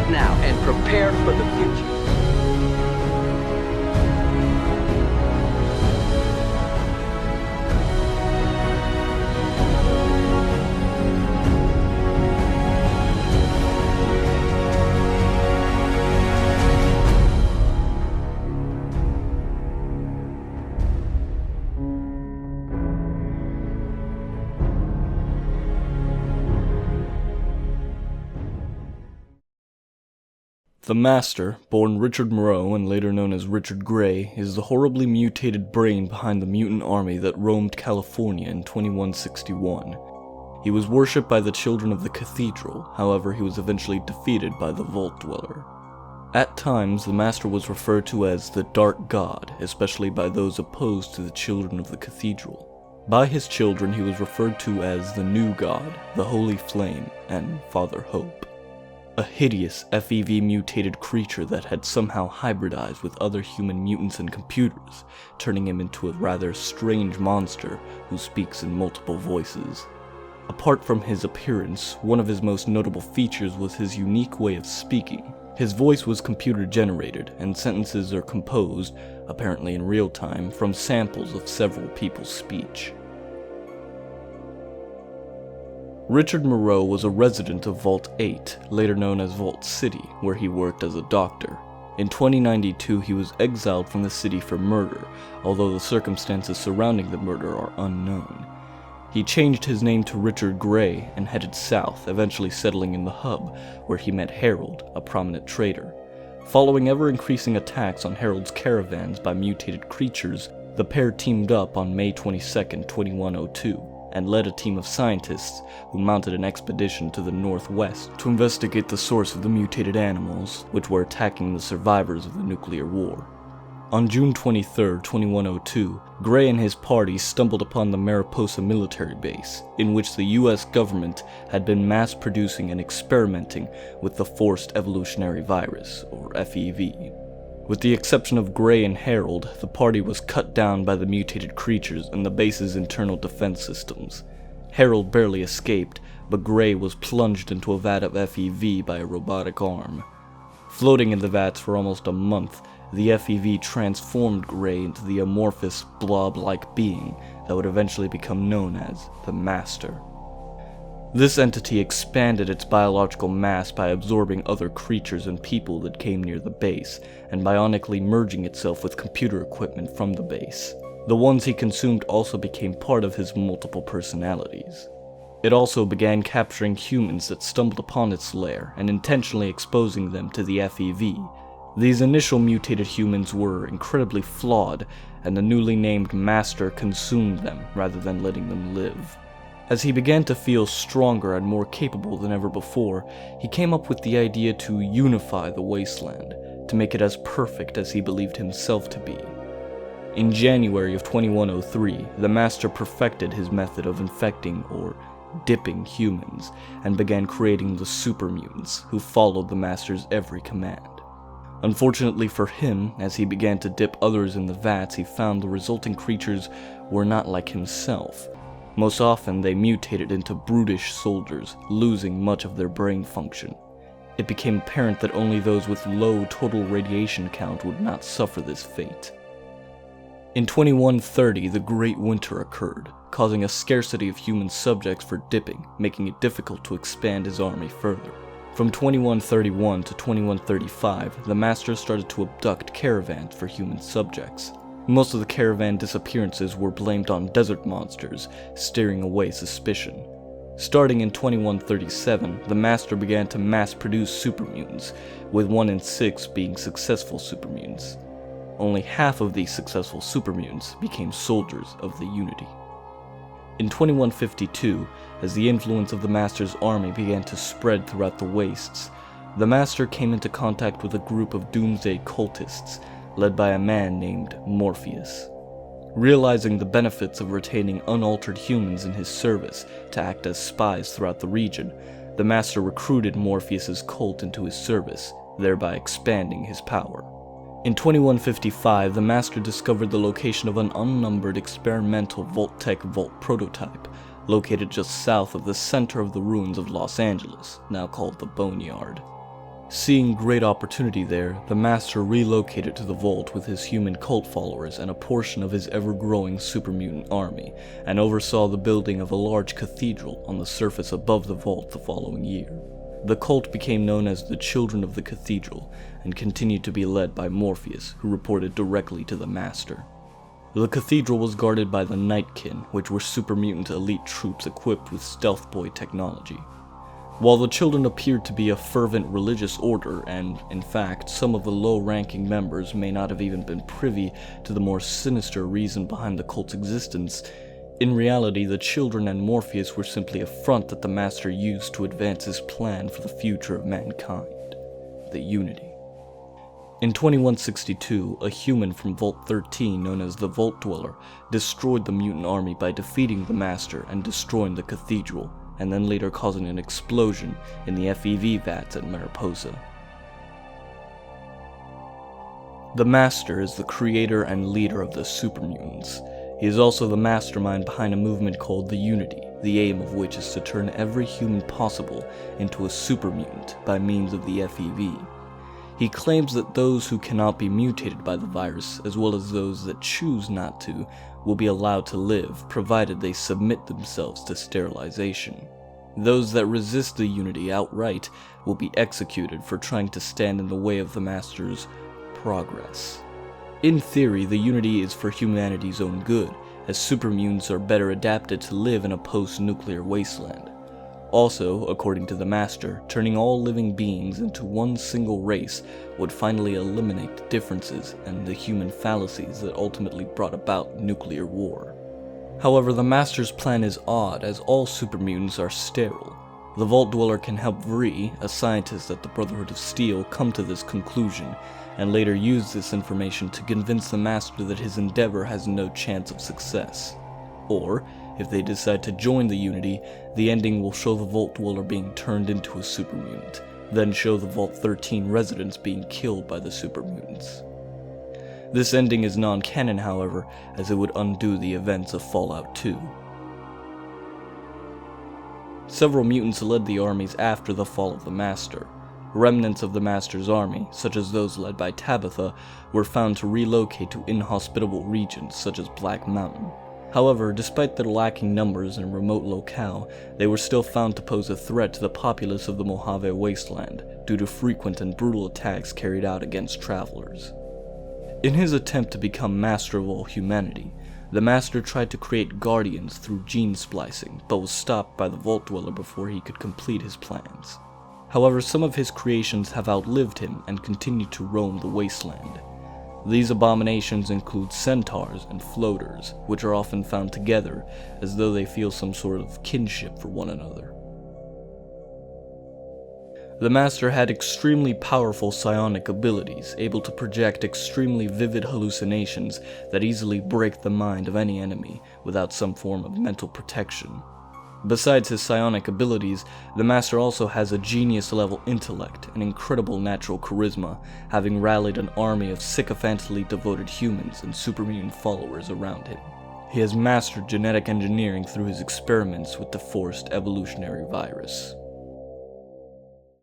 Start now and prepare for the future. The Master, born Richard Moreau and later known as Richard Gray, is the horribly mutated brain behind the mutant army that roamed California in 2161. He was worshipped by the children of the cathedral, however he was eventually defeated by the Vault Dweller. At times, the Master was referred to as the Dark God, especially by those opposed to the children of the cathedral. By his children he was referred to as the New God, the Holy Flame, and Father Hope. A hideous FEV-mutated creature that had somehow hybridized with other human mutants and computers, turning him into a rather strange monster who speaks in multiple voices. Apart from his appearance, one of his most notable features was his unique way of speaking. His voice was computer-generated, and sentences are composed, apparently in real time, from samples of several people's speech. Richard Moreau was a resident of Vault 8, later known as Vault City, where he worked as a doctor. In 2092, he was exiled from the city for murder, although the circumstances surrounding the murder are unknown. He changed his name to Richard Gray and headed south, eventually settling in the hub, where he met Harold, a prominent trader. Following ever-increasing attacks on Harold's caravans by mutated creatures, the pair teamed up on May 22, 2102. And led a team of scientists who mounted an expedition to the northwest to investigate the source of the mutated animals, which were attacking the survivors of the nuclear war. On June 23, 2102, Gray and his party stumbled upon the Mariposa military base, in which the US government had been mass-producing and experimenting with the Forced Evolutionary Virus, or FEV. With the exception of Gray and Harold, the party was cut down by the mutated creatures and the base's internal defense systems. Harold barely escaped, but Gray was plunged into a vat of FEV by a robotic arm. Floating in the vats for almost a month, the FEV transformed Gray into the amorphous, blob-like being that would eventually become known as the Master. This entity expanded its biological mass by absorbing other creatures and people that came near the base, and bionically merging itself with computer equipment from the base. The ones he consumed also became part of his multiple personalities. It also began capturing humans that stumbled upon its lair, and intentionally exposing them to the FEV. These initial mutated humans were incredibly flawed, and the newly named Master consumed them rather than letting them live. As he began to feel stronger and more capable than ever before, he came up with the idea to unify the wasteland, to make it as perfect as he believed himself to be. In January of 2103, the Master perfected his method of infecting or dipping humans, and began creating the super mutants, who followed the Master's every command. Unfortunately for him, as he began to dip others in the vats, he found the resulting creatures were not like himself. Most often, they mutated into brutish soldiers, losing much of their brain function. It became apparent that only those with low total radiation count would not suffer this fate. In 2130, the Great Winter occurred, causing a scarcity of human subjects for dipping, making it difficult to expand his army further. From 2131 to 2135, the Master started to abduct caravans for human subjects. Most of the caravan disappearances were blamed on desert monsters, steering away suspicion. Starting in 2137, the Master began to mass-produce supermutants, with 1 in 6 being successful supermutants. Only half of these successful supermutants became soldiers of the Unity. In 2152, as the influence of the Master's army began to spread throughout the wastes, the Master came into contact with a group of doomsday cultists, led by a man named Morpheus. Realizing the benefits of retaining unaltered humans in his service to act as spies throughout the region, the Master recruited Morpheus's cult into his service, thereby expanding his power. In 2155, the Master discovered the location of an unnumbered experimental Vault-Tec vault prototype, located just south of the center of the ruins of Los Angeles, now called the Boneyard. Seeing great opportunity there, the Master relocated to the Vault with his human cult followers and a portion of his ever-growing super-mutant army, and oversaw the building of a large cathedral on the surface above the Vault the following year. The cult became known as the Children of the Cathedral, and continued to be led by Morpheus, who reported directly to the Master. The cathedral was guarded by the Nightkin, which were super-mutant elite troops equipped with Stealth Boy technology. While the Children appeared to be a fervent religious order, and, in fact, some of the low-ranking members may not have even been privy to the more sinister reason behind the cult's existence, in reality the Children and Morpheus were simply a front that the Master used to advance his plan for the future of mankind, the Unity. In 2162, a human from Vault 13 known as the Vault Dweller destroyed the mutant army by defeating the Master and destroying the cathedral, and then later causing an explosion in the FEV vats at Mariposa. The Master is the creator and leader of the super mutants. He is also the mastermind behind a movement called the Unity, the aim of which is to turn every human possible into a super mutant by means of the FEV. He claims that those who cannot be mutated by the virus, as well as those that choose not to, will be allowed to live, provided they submit themselves to sterilization. Those that resist the Unity outright will be executed for trying to stand in the way of the Master's progress. In theory, the Unity is for humanity's own good, as super mutants are better adapted to live in a post-nuclear wasteland. Also, according to the Master, turning all living beings into one single race would finally eliminate the differences and the human fallacies that ultimately brought about nuclear war. However, the Master's plan is odd, as all super mutants are sterile. The Vault Dweller can help Vree, a scientist at the Brotherhood of Steel, come to this conclusion, and later use this information to convince the Master that his endeavor has no chance of success. Or, if they decide to join the Unity, the ending will show the Vault Dweller being turned into a super mutant, then show the Vault 13 residents being killed by the super mutants. This ending is non-canon, however, as it would undo the events of Fallout 2. Several mutants led the armies after the fall of the Master. Remnants of the Master's army, such as those led by Tabitha, were found to relocate to inhospitable regions such as Black Mountain. However, despite their lacking numbers in remote locale, they were still found to pose a threat to the populace of the Mojave Wasteland due to frequent and brutal attacks carried out against travelers. In his attempt to become master of all humanity, the Master tried to create guardians through gene splicing, but was stopped by the Vault Dweller before he could complete his plans. However, some of his creations have outlived him and continue to roam the wasteland. These abominations include centaurs and floaters, which are often found together, as though they feel some sort of kinship for one another. The Master had extremely powerful psionic abilities, able to project extremely vivid hallucinations that easily break the mind of any enemy without some form of mental protection. Besides his psionic abilities, the Master also has a genius-level intellect and incredible natural charisma, having rallied an army of sycophantly devoted humans and supermutant followers around him. He has mastered genetic engineering through his experiments with the forced evolutionary virus.